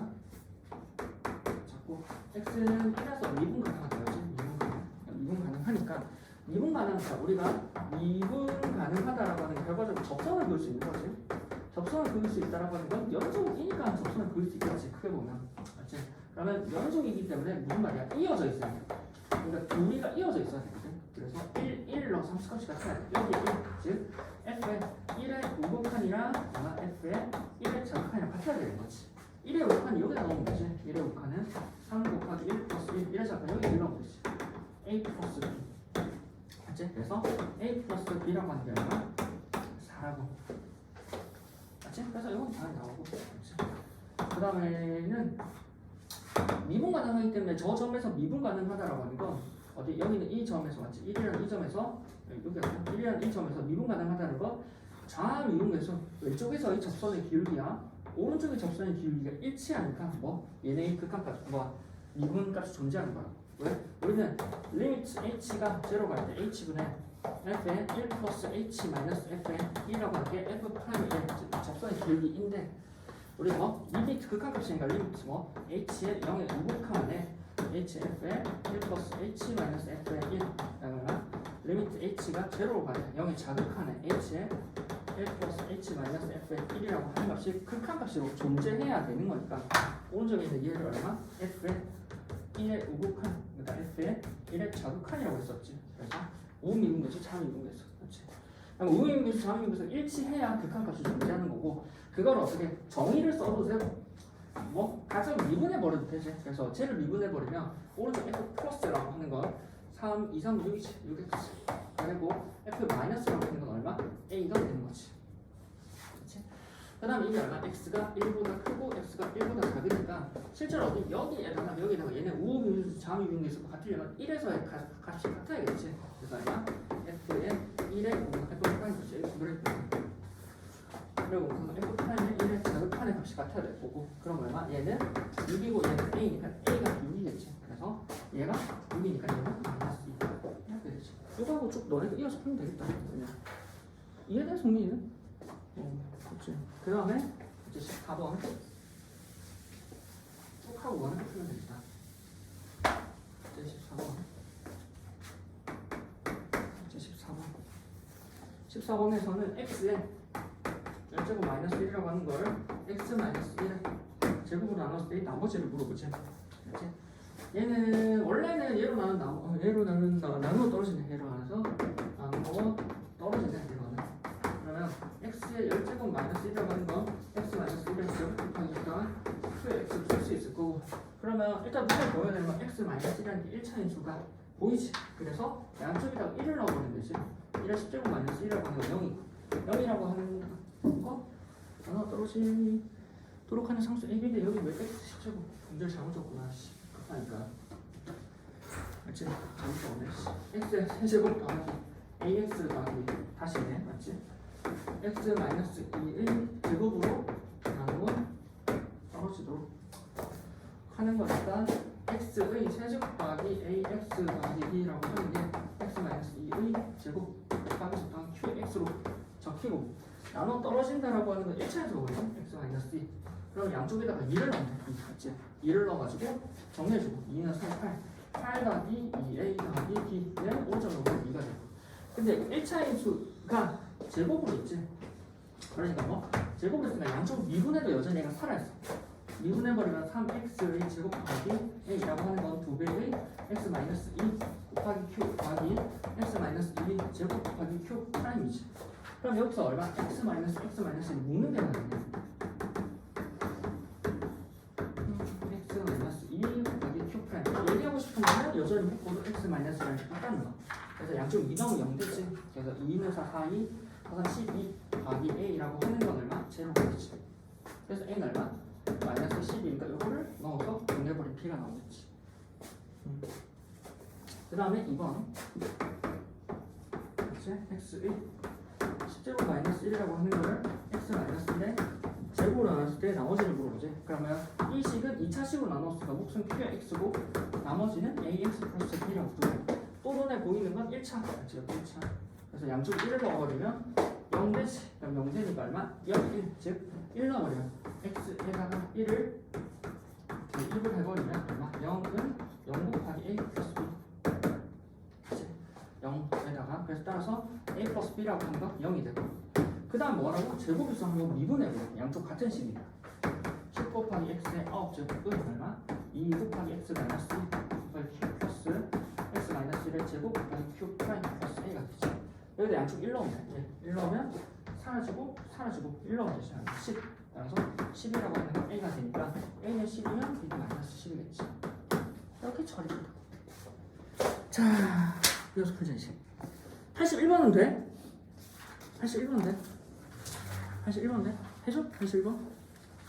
작고, x는 1에서 미분 가능하다, 그렇지? 미분 가능하니까 미분 가능하다. 우리가 미분 가능하다라고 하는 결과적으로 접선을 그을 수 있는 거지. 접선을 그을 수 있다라고 하는 건 연속이니까 접선을 그을 수 있겠지. 크게 보면, 맞지? 그러면 연속이기 때문에 무슨 말이야? 이어져 있어야 돼. 그러니까 둘이가 이어져 있어야 되거든. 그래서 1 넣어서 함수값이 같아야 돼. 여기 1, 즉 f의 1의 우극한이랑 f의 1의 자극한이랑 같아야 되는 거지. 1의 우극한이 여기다 넣으면 되지. 1의 우극한은 3 곱하기 1 플러스 1, 1의 자극한 여기 1 넣으면 되지. a 플러스 b 맞지? 그래서 a 플러스 b라고 하는 게 얼마? 4라고 맞지? 그래서 이건 잘 나오고 그 다음에는 미분 가능하기 때문에 저 점에서 미분 가능하다라고 하는 건 어디 여기는 이 점에서 맞지? 1이라는 이 점에서 여기가 1이라는 이 점에서 미분 가능하다는 거 좌우 이용해서 왼쪽에서의 접선의 기울기야 오른쪽의 접선의 기울기가 일치하니까 뭐 얘네의 극한값 뭐 미분 값이 존재하는 거야. 왜? 우리는 리미트 h가 0 갈 때 h분의 f의 1 플러스 h 마이너스 f의 1이라고 하는 게 f 프라임 1 접선의 기울기인데 우리 뭐 리미트 극한값이니까 리미트 뭐 h의 0의 우극한에 hf의 1 플러스 h 마이너스 f의 1 그러면 리미트 h가 0로 가야 돼. 0의 자극한에 h의 1 플러스 h 마이너스 f의 1이라고 하는 값이 극한값으로 존재해야 되는 거니까 오른쪽에 있는 얘를 얼마? f의 1의 우극한 그러니까 f의 1의 자극한이라고 했었지. 그래서 우미분계수 자미분계수 그렇지. 그럼 우미분계수 자미분계수 일치해야 극한값이 존재하는 거고 그걸 어떻게 정의를 써도 되고 뭐 가장 미분해버려도 되지. 그래서 쟤를 미분해버리면 오른쪽 f 플러스라고 하는 건 3, 2, 3, 6이지 6x 그리고 f 마이너스라고 하는 건 얼마? a가 되는 거지. 그렇지? 그 다음에 이게 얼마? x가 1보다 크고 x가 1보다 작으니까 실제로 여기에다가 얘네 우미분계수 자미분계수가 같으려면 1에서의 값이 같아야겠지. 그래서 얼마? f의 1의 f 프라임이지. 이렇게 그랬거든. 그리고 f 프라임의 1의 자극한의 값이 같아야 될 거고 그럼 얼마? 얘는 6이고 얘는 a니까 a가 6이겠지. 그래서 얘가 6이니까 얘는 마이너스 2 이렇게 되지. 이거하고 쭉 너네가 이어서 풀면 되겠다. 그냥 이해돼? 성민이는? 그렇지. 그 다음에 이제 14번 쭉 하고 원을 풀면 되겠다. 이제 14번 14번에서는 x에 열제곱 마이너스 1이라고 하는 걸 x 마이너스 1을 제곱으로 나눴을 때 나머지를 물어보지. 그렇지? 얘는 원래는 얘로 나누어 떨어지네. 얘로 나눠서 나누어 떨어지네. 이거는 그러면 x의 열제곱 마이너스 1이라고 하는 건 x 마이너스 1을 제곱하니까 2x 줄 수 있을 거고 그러면 일단 눈에 보여야 되는 건 x 마이너스 1이라는 게 1차인 수가 보이지. 그래서 양쪽에다가 1을 넣어버리면 되지. 1의 10제곱 마이너스 1이라고 하는 건 0이라고 하는 거 나눠 떨어지도록 하는 상수 ab인데 여기 왜 x 10제곱 문제를 잘못 줬구나. 급하니까 맞지? 잘못 적었네. x의 세제곱 더하기 ax 더하기 다시네. 맞지? x 마이너스 2의 제곱으로 나누어 떨어지도록 하는 거니까 x x의 세제곱 곱하기 ax 더하기 b라고 하는 게 x-2의 제곱 곱하기 적당 qx로 적히고 나눠 떨어진다라고 하는 건 1차에서 오거든. x-2 그럼 양쪽에다가 2를 넣으면 돼. 맞지? 2를 넣어가지고 정리해주고 2는 8 더하기 2a 더하기 b는 5점으로 2가 되고 근데 1차의 수가 제곱으로 있지. 그러니까 뭐 제곱으로 있으니까 양쪽 미분해도 여전히 얘가 살아있어. 미분해버리면 3x의 제곱 곱하기 a라고 하는 건 2배의 x-2 곱하기 q 곱하기 x-2 제곱 곱하기 q 프라임이지. 그럼 여기서 얼마? x-1을 묶는 게 나겠네. x-2 곱하기 q 프라임. 얘기하고 싶은 거는 여전히 묶고도 x-를 똑같는 거. 그래서 양쪽 이동은 0되지. 그래서 2는 4, 2, 12 더하기 a라고 하는 건 얼마? 제로 되지. 그래서 a는 얼마? 마이너스 12니까 이거를 넣어서 분해버린 p가 나오겠지. 그 다음에 2번 x의 10제곱 마이너스 1이라고 하는 거를 x 마이너스 1에 제곱으로 나눴을 때 나머지를 물어보지. 그러면 이 식은 2차식으로 나눴으니까 몫은 q의 x고 나머지는 ax 플러스 b라고 두고 또 눈에 보이는 건 1차 맞죠? 1차. 그래서 양쪽 1을 넣어버리면 0되지. 그럼 0되니까 얼마? 0, 1. 즉 1 넣어버려. x에다가 1을 1을 해버리면 얼마? 0은 0 곱하기 a 플러스 b. 그치? 0에다가 그래서 따라서 a 플러스 b라고 하는 건 0이 되고 그 다음 뭐라고? 제곱에서 한번 미분해버려. 양쪽 같은 식이다. 10 곱하기 x의 9제곱은 얼마? 2 곱하기 x 마이너스 2 곱하기 q 플러스 x 마이너스 1의 제곱 곱하기 q 프라임 플러스 a가 되지. 여기다 양쪽 1 넣으면 돼. 1 넣으면 사라지고 1 넣으면 되지. 10. 따라서 10이라고 하는 건 a가 되니까 a는 10이면 b도 마이너스 10이겠지. 이렇게 처리된다. 자, 여기서 풀전식 81번은 돼? 81번 돼? 81번 돼? 해줘? 81번?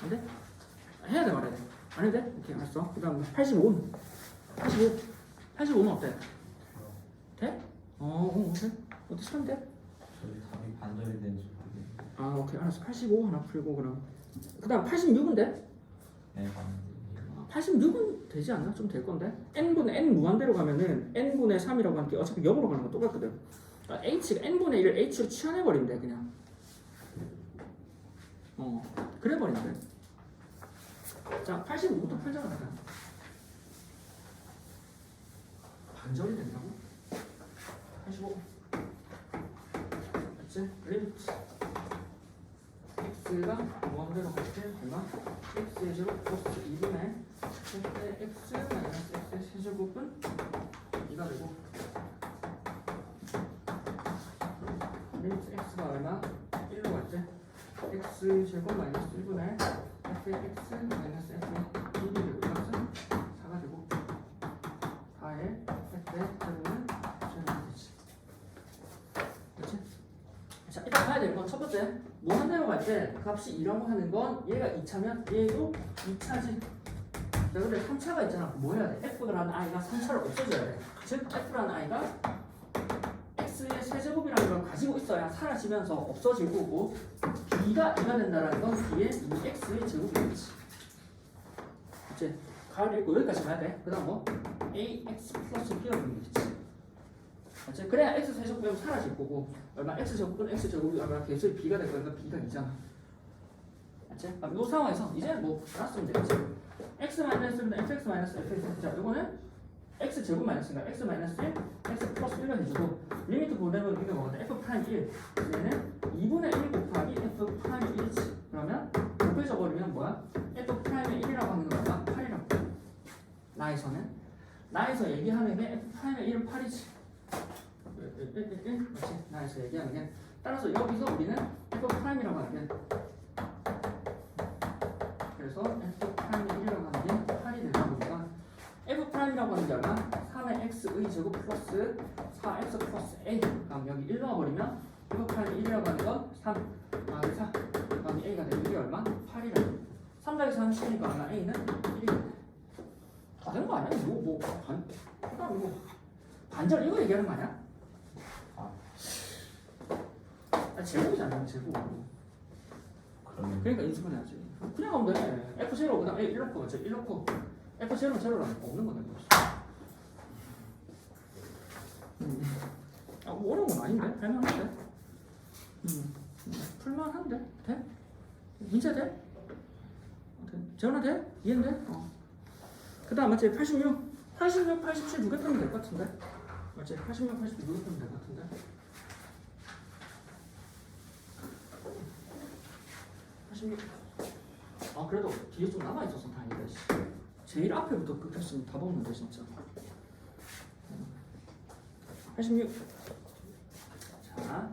안 돼? 해야 돼 말아야 돼? 안 해도 돼? 오케이 알았어. 그 다음 85는 85는 어때? 돼? 오케이. 어떻게 쓰면 돼? 저희 답이 반절이 된 수준이. 아 오케이 알았어. 85 하나 풀고 그럼 그 다음 86은 돼? 네, 반절. 86은 되지 않나? 좀 될 건데 n분의 n 무한대로 가면은 n분의 3이라고 하는 게 어차피 0으로 가는 건 똑같거든. 그러니까 h가 n분의 1을 h로 치환해버린대 그냥. 그래버린대. 자 85부터 풀자고 하자. 반절이 된다고? 85 맞지? 리미트 x가 무한대로 갈 때 얼마? x의 제곱 플러스 2분의 x 마이너스 x의 세제곱은 2가 되고 리미트 x가 얼마? 1로 갈 때 x 제곱 마이너스 1분의 f의 x 마이너스 f의 1이 되고 이것은 4가 되고 4의 f의 제곱은 제곱이 되지. 그렇지? 자 일단 봐야 될 건 첫 번째 무한대로 갈 때 값이 2라고 하는 건 얘가 2차면 얘도 2차지. 자 근데 3차가 있잖아. 뭐 해야 돼? f라는 i가 3차를 없애줘야 돼. 즉 f라는 i가 x의 세제곱이라는 걸 가지고 있어야 사라지면서 없어질 거고 b가 2가 된다는 건 b의 2x의 제곱이 되지. 이제 가을 읽고 여기까지 가야 돼. 그 다음 뭐? ax 플러스 b가 되는 거지. 맞지? 그래야 x 세제곱이면 사라질 거고 얼마 x 제곱은 x 제곱이 얼마 개수의 b가 될 거니까 b가 2잖아. 맞지? 그럼 이 상황에서 이제 뭐 알았으면 되겠지. x 마이너스는 fx 마이너스 fx. 자 이거는 x 제곱 마이너스니까 x 마이너스 1 x 플러스 1로 해주고 리미트 보내면 이게 뭐거든? f 프라임 1 얘는 2분의 1 곱하기 f 프라임 1이지. 그러면 곱해져버리면 뭐야? f 프라임의 1이라고 하는 건 얼마? 8이라고. 나에서 얘기하는 게 f 프라임의 1은 8이지. 맞지? 나에서 얘기하는 게 따라서 여기서 우리는 f 프라임이라고 하는 게 그래서 f 프라임의 1이라고 하는 게 8이 되다 보니까 f 프라임이라고 하는 게 얼마? 3의 x의 제곱 플러스 4x 플러스 a. 그럼 여기 1 넣어버리면 f 프라임의 1이라고 하는 건 3 더하기 4 더하기 a가 되는 게 얼마? 8이라고. 3 더하기 3은 10이니까 얼마? a는 1이 돼. 다 된 거 아니야? 이거 반절 이거 얘기하는 거 아니야? 제곱이잖아 제곱. 그러면 그러니까 인수분해야지. 그냥 하면 돼. f0 그다음 a 1 넣고 1 넣고 F0은 제로라는 거 없는 건데 아, 어려운 건 아닌데? 할만한데? 풀만한데? 돼? 문제 돼? 재현아 돼? 이해인데? 그 다음 맞지? 86, 87 두 개 빼면 될 것 같은데? 맞지? 86, 87 두 개 빼면 될 것 같은데? 86. 아 그래도 뒤에 좀 남아있어서 다행이다. 제일 앞에부터 끝했으면 다 먹는데 진짜. 86. 자,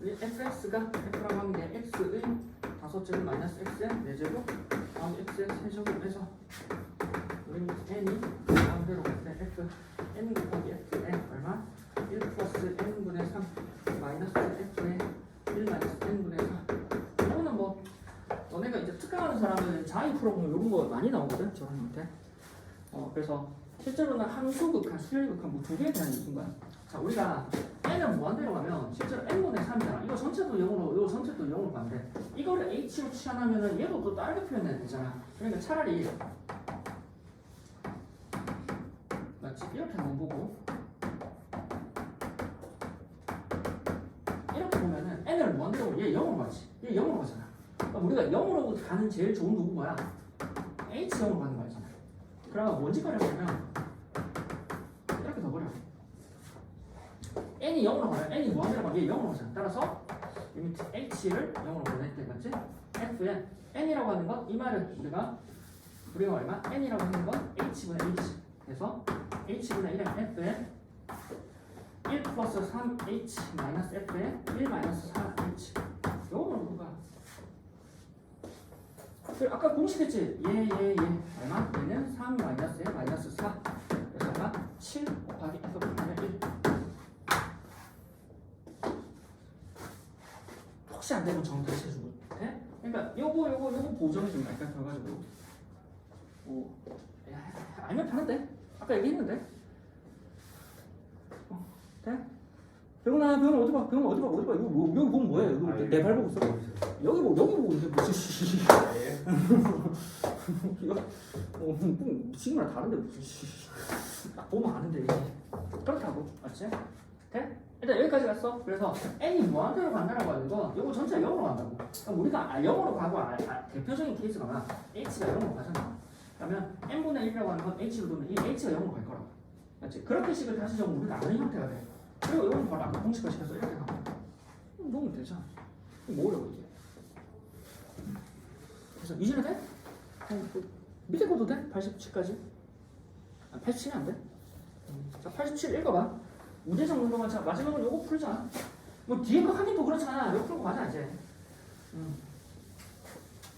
우리 fx가 f라고 하는 게 x의 5제곱 마이너스 x의 4제곱 다음 x의 3제곱에서 우리 n이 다음대로 f n 곱하기 f의 얼마? 1 플러스 n분의 3 마이너스 f의 1 마이너스 n분의 4. 이거는 뭐 너네가 이제 특강하는 사람은 자의 풀어보면 이런 거 많이 나오거든 저한테. 그래서 실제로는 함수극한 수열극한 뭐 두 개에 대한 얘기인 거야. 자, 우리가 n은 무한대로 가면 실제로 n분의 3이잖아. 이거 전체도 0으로, 이거 전체도 0으로 가는데 이거를 h로 치환하면은 얘도 또 다르게 표현해야 되잖아. 그러니까 차라리 맞지? 이렇게 한번 보고 이렇게 보면은 n을 무한대로 얘 0으로 가지. 얘 0으로 가잖아. 그러니까 우리가 0으로 가는 제일 좋은 도구 뭐야? h 0으로 가는 거잖아. 그러면 뭔 짓거리 하냐면 이렇게 더 버려. n이 0으로 가요. n이 무한대로 가면 얘 0으로 가잖아. 따라서 이 밑에 h를 0으로 보낼 때 맞지? f에 n이라고 하는 건 이 말은 우리가 얼마? n이라고 하는 건 h분의 h. 그래서 h분의 1은 f에 1 플러스 3h 마이너스 f에 1 마이너스 4h. 요거는 누가? 아까 공식했지? 얘 얼마? 얘는 3 마이너스 1 마이너스 4. 그래서 얼마? 7 곱하기 f 곱하기 1. 혹시 안 되면 정 다시 해주고 돼? 그러니까 요거 보정해준다. 그러니까 결과적으로 알면 편한데? 아까 얘기했는데? 돼? 병훈아 어디 봐 이거 보면 뭐야? 이거 내 발 보고 있어? 여기 보고 있는데 무슨 이거 지금이랑 다른데 무슨 딱 보면 아는데 그렇다고 맞지? 돼? 일단 여기까지 갔어. 그래서 n이 무한대로 간다라고 하는 건 이거 전체가 0으로 간다고. 그럼 우리가 0으로 가고 대표적인 케이스가 h가 0으로 가잖아. 그러면 n분의 1이라고 하는 건 h로 두면 이 h가 0으로 갈 거라고. 맞지? 그렇게 식을 다시 적으면 우리가 아는 형태가 돼. 그리고 이건 바로 아까 공식화 시켜서 이렇게 가면 놓으면 되잖아. 뭐라고 이게? 그래서 이제는 돼? 밑에 것도 돼? 87까지? 87이 안 돼? 자, 87 읽어봐. 문제적 정도만 자 마지막은 요거 풀자. 뭐 뒤에 거 하긴 또 그렇잖아. 이거 풀고 가자 이제.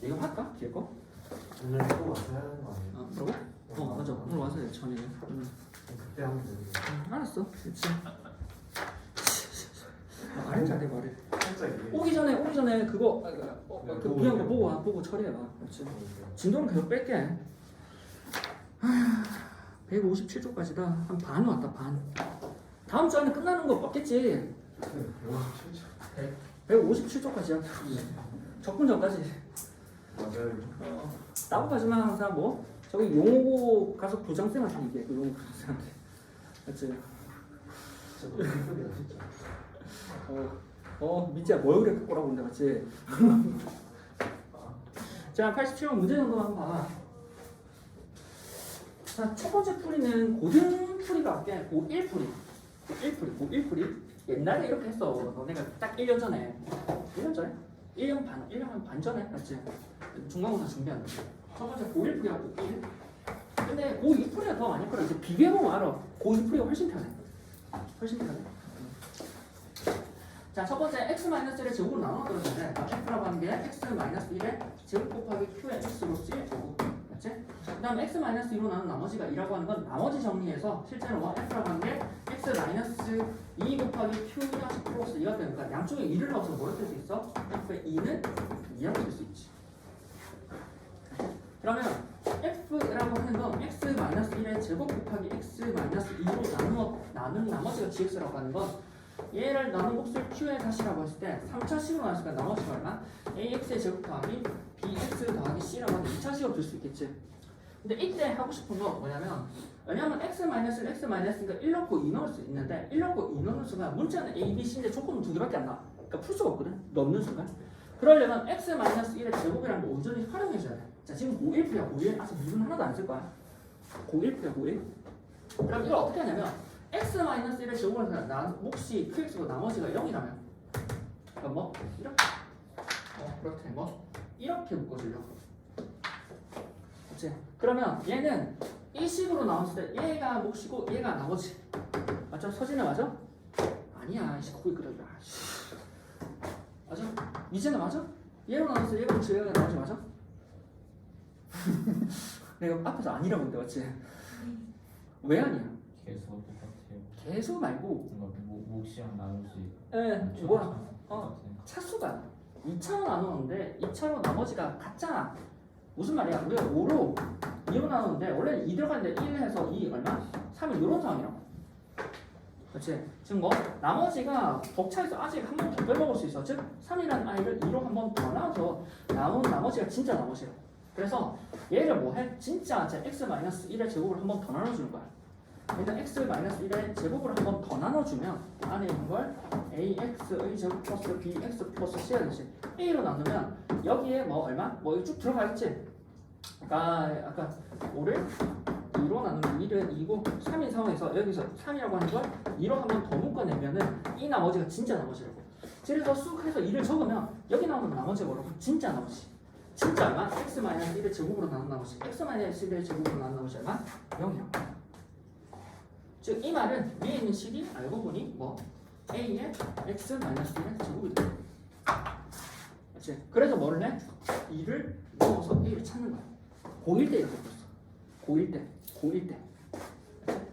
이거 할까? 뒤에 거? 오늘 또 와서 해야 하는 거 아니에요? 뭐라고? 맞아. 오늘 와서 해 저녁에. 그때 하면 되는데. 알았어. 그렇지. 말해 잘해 말해. 살짝 이게 오기 전에 그거 그 비한 거 보고 처리해봐. 그렇지. 진도는 계속 뺄게. 157조까지다. 한 반 왔다 반. 다음 주 안에 끝나는 거 없겠지. 157조까지야. 적분 전까지. 맞아요. 따고 가지만 항상 뭐 저기 용호 가서 부장쌤한테 얘기해. 그 용호 부장쌤한테. 맞지? 민지야 뭘 그래 꼬라고 그런다 맞지? 자 87번 문제 정도 한번 봐봐. 자 첫 번째 풀이는 고등 풀이가 할게. 고1 풀이. 옛날에 이렇게 했어. 너네가 딱 1년 전에 1년 반 전에 맞지? 중간고사 준비한다. 첫 번째 고1 풀이하고 고1. 근데 고2 풀이가 더 많이 풀어. 이제 비교해보면 알아. 고2 풀이가 훨씬 편해. 자, 첫 번째 x-1의 제곱으로 나눠 떨어지는데 f라고 하는 게 x-1의 제곱 곱하기 q의 x로 쓰일 제곱. 맞지? 그 다음에 x-2로 나눈 나머지가 2라고 하는 건 나머지 정리해서 실제로 f라고 하는 게 x-2 곱하기 q-1 플러스 2가 되니까 양쪽에 2를 넣어서 뭐를 쓸 수 있어? f의 2는 2라고 쓸 수 있지. 그러면 f라고 하는 건 x-1의 제곱 곱하기 x-2로 나눈 나머지가 gx라고 하는 건 얘를 나눈 몫을 q의 다시라고 했을 때 3차식으로 나왔으니까 나머지가 얼마? ax의 제곱 더하기 bx 더하기 c라고 하는 2차식으로 줄 수 있겠지. 근데 이때 하고 싶은 거 뭐냐면 왜냐면 x-가 1 넣고 2 넣을 수 있는데 1 넣고 2 넣는 순간 문자는 a, b, c인데 조건은 두 개밖에 안 나와. 그러니까 풀 수가 없거든. 넣는 순간. 그러려면 x-1의 제곱이라는 거 온전히 활용해줘야 돼. 자 지금 고1풀이야 고1. 아직 미분 하나도 안 쓸 거야. 고1풀이야 고1. 그럼 이걸 어떻게 하냐면 x-1의 제곱을 몫이 qx고 나머지가 0이라면 그럼 뭐 이렇게 그렇게 뭐 이렇게 묶어주려고. 그치? 그러면 얘는 이 식으로 나왔을 때 얘가 몫이고 얘가 나머지 맞죠? 서진아 맞아? 아니야 이 거기 그러더라. 맞아? 이제는 맞아? 얘로 나왔을 때 얘가 몫이고 얘가 나머지 맞아? 내가 앞에서 아니라고 했는데 맞지? 왜 아니야? 계속 똑같아요. 계속 말고 뭔가 몫이랑 나누지. 뭐야? 똑같아요. 차수가 2차로 나누는데 2차로 나머지가 같잖아. 무슨 말이야? 우리가 5로 2로 나누는데 원래 2 들어가는데 1 해서 2 얼마? 3이 이런 상황이라고. 그렇지? 지금 뭐 나머지가 벅차에서 아직 한 번 더 빼먹을 수 있어. 즉 3이라는 아이를 2로 한 번 더 나눠서 나온 나머지가 진짜 나머지라고. 그래서 얘를 뭐 해? 진짜 x-1의 제곱을 한 번 더 나눠주는 거야. 일단 x-1의 제곱을 한 번 더 나눠주면 안에 있는 걸 ax의 제곱 플러스 bx 플러스 c가 되지. a로 나누면 여기에 뭐 얼마? 뭐 이거 쭉 들어가겠지? 아까 5를 2로 나누면 1은 2고 3인 상황에서 여기서 3이라고 하는 걸 2로 한 번 더 묶어내면은 이 나머지가 진짜 나머지라고. 그래서 쑥 해서 2를 적으면 여기 나오는 나머지가 뭐라고? 진짜 나머지. 진짜 얼마? x-1의 제곱으로 나눈 나머지. x-1의 제곱으로 나눈 나머지 얼마? 0이라고. 즉 이 말은 위에 있는 식이 알고 보니 뭐 a의 x-1의 제곱이 돼. 그렇지? 그래서 뭐를 해? 2를 넣어서 a를 찾는 거야. 고1 때 이렇게 풀었어. 고1 때.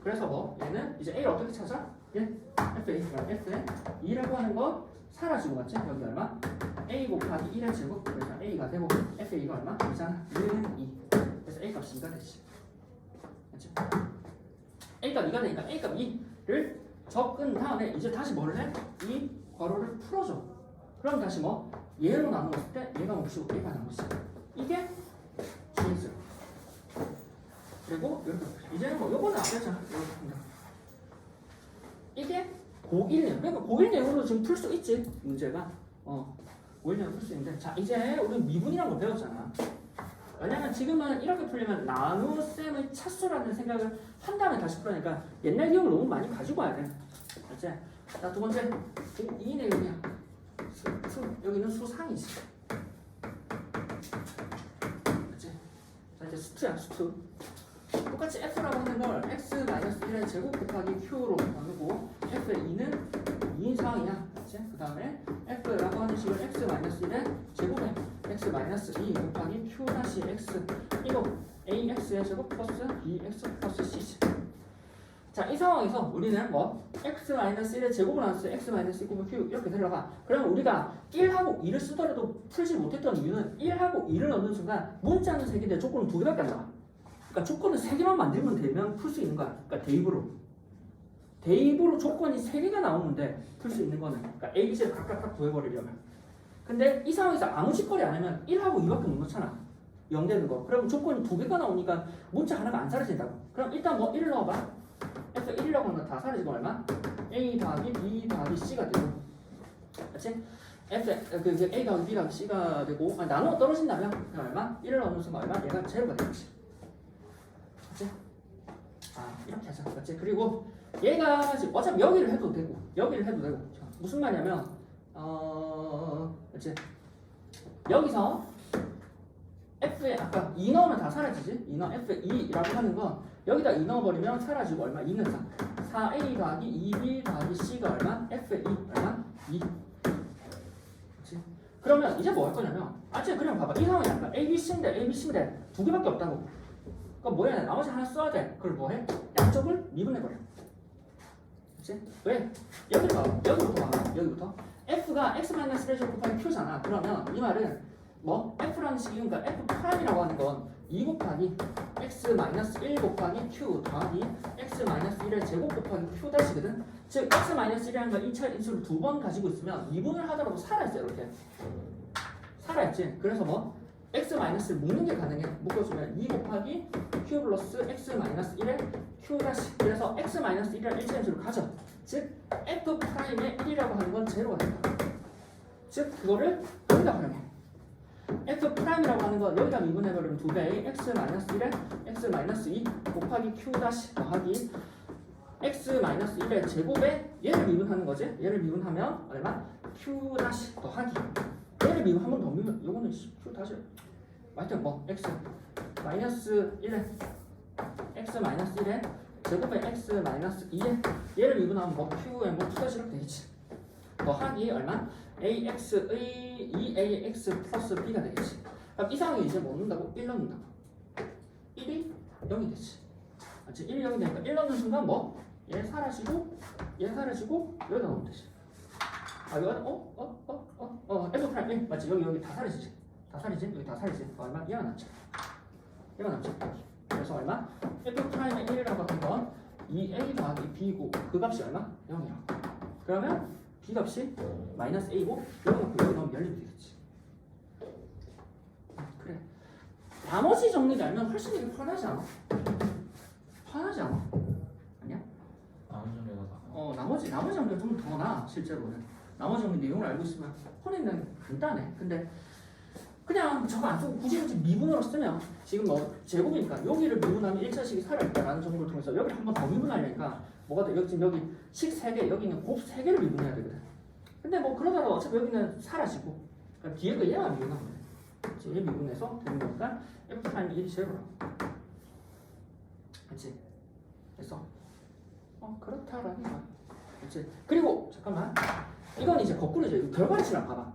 그래서 뭐 얘는 이제 a를 어떻게 찾아? 얘 f의 2라고 하는 거 사라지고 맞지? 여기 얼마? a 곱하기 1의 제곱. 그래서 a가 되고 f의 2가 얼마? 2잖아. 1은 2. 그래서 a 값이 2가 되지. 맞지? a값 2가 되니까 a값 2를 적은 다음에 이제 다시 뭘 해? 이 괄호를 풀어줘. 그럼 다시 뭐? 얘로 나눴을 때 얘가 몫이고 얘가 나머지. 이게 진수. 그리고 이렇게 이제는 뭐 요거는 안 되잖아. 이게 고1 내용. 그러니까 고1 내용으로 지금 풀 수 있지 문제가. 고1 내용 풀 수 있는데 자 이제 우리 미분이라는 걸 배웠잖아. 왜냐면 지금은 이렇게 풀리면 나눗셈의 차수라는 생각을 한 다음에 다시 풀으니까 옛날 기억을 너무 많이 가지고 와야 돼. 알지? 자, 두 번째. 이 내용이야. 여기는 수상이지. 그치? 자, 이제 수투야, 수투. 똑같이 f라고 하는 걸 x-1의 제곱 곱하기 q로 나누고 f의 2는 2인 상황이야. 그 다음에 f라고 하는 식을 x-1의 제곱에 x-2 곱하기 q 다시 x 이거 ax의 제곱 플러스 bx 플러스 c지. 자, 이 상황에서 우리는 뭐 x-1의 제곱을 나눴을 때 x-2 곱하기 q 이렇게 들어가. 그러면 우리가 1하고 2를 쓰더라도 풀지 못했던 이유는 1하고 2를 넣는 순간 문자는 3개인데 조건은 2개밖에 안 나와. 그러니까 조건을 3개만 만들면 되면 풀 수 있는 거야. 그러니까 대입으로 조건이 3개가 나오는데 풀 수 있는 거는 그러니까 A, B를 각각 구해버리려면. 근데 이 상황에서 아무 짓거리 안 하면 1하고 2밖에 못 넣잖아. 0 되는 거. 그럼 조건이 2개가 나오니까 문자 하나가 안 사라진다고. 그럼 일단 뭐 1을 넣어봐. F 1이라고 하면 다 사라지고 얼마? A 더하기 B 더하기 C가 되고. 그렇지? F A 더하기 B 더하기 C가 되고 나눠 떨어진다면 그냥 얼마? 1을 넣는 순간 얼마? 얘가 제로가 되겠지. 그렇지? 이렇게 하자. 그렇지? 그리고 얘가 지금 어차피 여기를 해도 되고 자, 무슨 말이냐면 그렇지? 여기서 F에 아까 2 넣으면 다 사라지지? 2 넣어 F 2라고 하는 건 여기다 2 넣어버리면 사라지고 얼마? 2는 4 4A 더하기 2B 더하기 C가 얼마? F 2 얼마? 2. 그렇지? 그러면 이제 뭐 할 거냐면 그냥 봐봐. 이 상황이 아까 A, B, C인데 2개밖에 없다고. 그러니까 뭐야? 나머지 하나 써야 돼. 그걸 뭐 해? 양쪽을 미분해버려. 그치? 왜? 여기부터 봐. 여기부터. F가 x-1 곱하기 q잖아. 그러면 이 말은 뭐? F라는 식이 그러니까 F'이라고 하는 건 2 곱하기 x-1 곱하기 q 더하기 x-1의 제곱 곱하기 q 다시거든. 즉 x-1이라는 걸 2차 인수를 2번 가지고 있으면 미분을 하더라도 살아있어요. 이렇게. 살아있지. 그래서 뭐? x-를 묶는 게 가능해. 묶어주면 2 곱하기 q 플러스 x-1의 q 다시. 그래서 x-1이라는 일체함수를 가져. 즉 f'의 1이라고 하는 건 제로가 된다. 즉 그거를 여기다 활용해. f'이라고 하는 건 여기다 미분해버리면 2배의 x-1의 x-2 곱하기 q 다시 더하기 x-1의 제곱에 얘를 미분하는 거지. 얘를 미분하면 얼마? q 다시 더하기 얘를 미분 한 번 더 미분. 요거는 q 다시 하여튼 뭐 x-1의 x-1의 제곱에 x-2에 얘를 미분하면 뭐 q에 뭐 2 다시 이렇게 되겠지. 더하기 얼마? ax의 2ax 플러스 b가 되겠지. 그럼 이 상황에 이제 뭐 넣는다고? 1 넣는다고. 1이 0이 되지. 맞지? 1이 0이 되니까 1 넣는 순간 뭐? 얘 사라지고 여기다 넣으면 되지. 아 이거 f 프라임 1 맞지? 여기 다 사라지지. 여기 다 사라지지. 얼마? 얘가 남지. 그래서 얼마? f 프라임의 1이라고 하는 건 2a 더하기 b고 그 값이 얼마? 0이야. 그러면 b 값이 마이너스 a고 여기 넣으면 열리면 되겠지. 그래. 나머지 정리를 알면 훨씬 되게 편하지 않아? 아니야? 나머지 정리가 다. 나머지 정리가 좀 더 나아 실제로는. 나머지 정리 내용을 알고 있으면 혼내는 간단해. 근데 그냥 저거 안 쓰고 굳이 미분으로 쓰면 지금 뭐 제곱이니까 여기를 미분하면 1차식이 살아있다라는 정보를 통해서 여기를 한 번 더 미분하려니까 뭐가 돼? 지금 여기 식 3개, 여기는 곱 3개를 미분해야 되거든. 근데 뭐 그러다가 어차피 여기는 사라지고 그러니까 뒤에 거 얘만 미분하면 돼. 얘 미분해서 되는 거니까 f 타임 1이 제로라고. 그렇지? 됐어? 그렇다라는 거야. 그렇지? 그리고 잠깐만 이건 이제 거꾸로 이제 결과치랑 봐봐.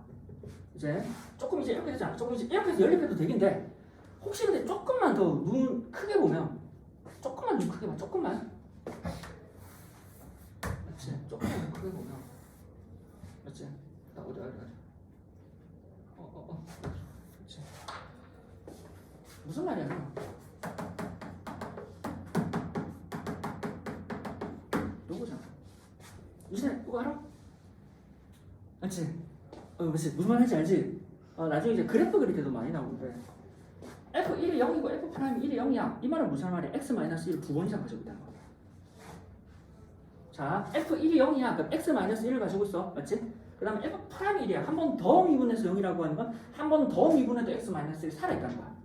이제 조금 이제 이렇게 되잖아. 조금 이제 이렇게 해서 연립해도 되긴데 혹시 근데 조금만 더 눈 크게 보면 조금만 눈 크게 봐. 조금만. 맞지? 조금만 더 크게 보면 맞지? 나 어디 가자. 그렇지. 무슨 말이야? 요거잖아. 이제 이거 알아? 맞지? 그렇지. 무슨 말 하는지 알지? 나중에 이제 그래프 그릴 때도 많이 나오는데 f1이 0이고 f 프라임 1이 0이야. 이 말은 무슨 말이야? x-1을 2번 이상 가지고 있다는 거야. 자, f1이 0이야. 그럼 x-1을 가지고 있어. 맞지? 그 다음에 f 프라임 1이야. 한 번 더 미분해서 0이라고 하는 건 한 번 더 미분해도 x-1이 살아있다는 거야.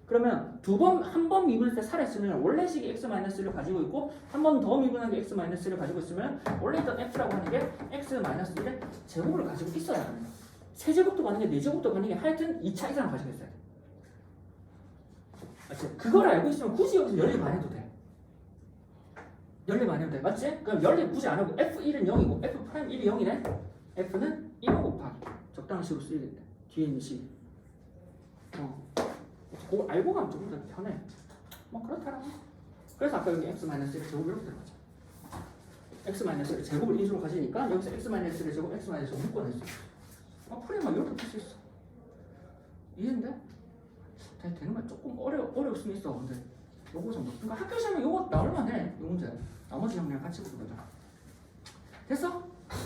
그러면 한 번 미분할 때 살아있으면 원래 식이 x-를 가지고 있고 한 번 더 미분한 게 x-를 가지고 있으면 원래 있던 f라고 하는 게 x-1의 제곱을 가지고 있어야 하는 거야. 세제곱도 가능해, 네제곱도 가능해. 하여튼 2차 이상을 가지고 있어야 돼. 맞지? 그걸 알고 있으면 굳이 여기서 연립 안 해도 돼. 연립 안 해도 돼. 맞지? 그럼 연립 굳이 안 하고 f1은 0이고 f 프라임 1이 0이네. f는 1 곱하기 적당한 식으로 쓰이겠네. 뒤에 있는 식. 그거 알고 가면 조금 더 편해. 뭐 그렇더라고. 그래서 아까 여기 x-의 제곱을 이렇게 들어가죠. x-의 제곱을 인수로 가지니까 여기서 x-의 제곱, x-의 제곱 묶어냈어. 풀이만 이렇게 풀 수 있어. 이해인데? 되는 건 조금 어려울 수는 있어. 근데 요거 정도. 그러니까 학교 시험에 요거 나올만 해. 요 문제. 나머지 정리랑 같이 보거든. 됐어?